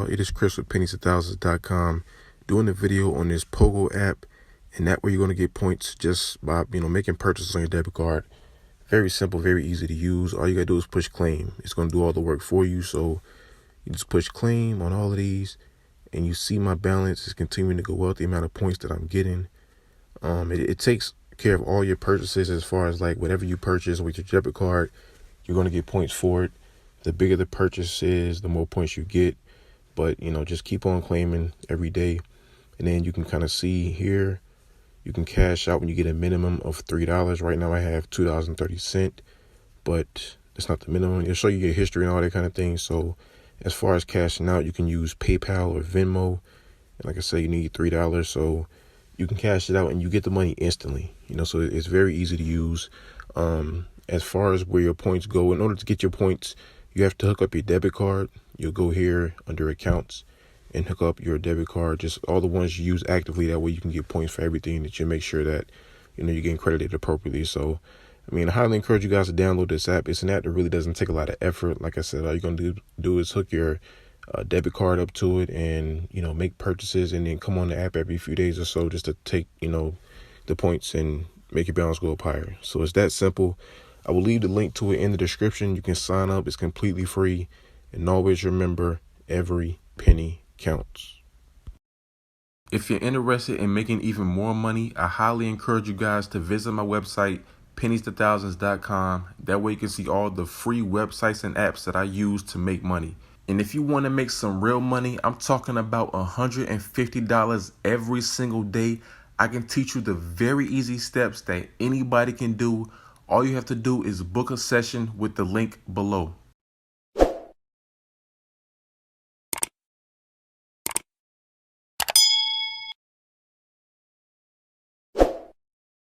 It is Chris with pennies1000s.com doing a video on this POGO app, and that way you're going to get points just by making purchases on your debit card. Very simple, very easy to use. All you gotta do is push claim. It's going to do all the work for you. So you just push claim on all of these, and you see my balance is continuing to go up, the amount of points that I'm getting. It takes care of all your purchases as far as like whatever you purchase with your debit card, you're going to get points for it. The bigger the purchase is, the more points you get. But, just keep on claiming every day. And then you can kind of see here, you can cash out when you get a minimum of $3. Right now I have $2.30, but it's not the minimum. It'll show you your history and all that kind of thing. So as far as cashing out, you can use PayPal or Venmo. And like I said, you need $3. So you can cash it out and you get the money instantly. So it's very easy to use. As far as where your points go, in order to get your points, you have to hook up your debit card. You'll go here under accounts and hook up your debit card, just all the ones you use actively. That way you can get points for everything, that you make sure that, you're getting credited appropriately. So, I highly encourage you guys to download this app. It's an app that really doesn't take a lot of effort. Like I said, all you're going to do is hook your debit card up to it and, make purchases, and then come on the app every few days or so just to take, the points and make your balance go up higher. So it's that simple. I will leave the link to it in the description. You can sign up. It's completely free. And always remember, every penny counts. If you're interested in making even more money, I highly encourage you guys to visit my website, pennies1000s.com. That way you can see all the free websites and apps that I use to make money. And if you want to make some real money, I'm talking about $150 every single day. I can teach you the very easy steps that anybody can do. All you have to do is book a session with the link below.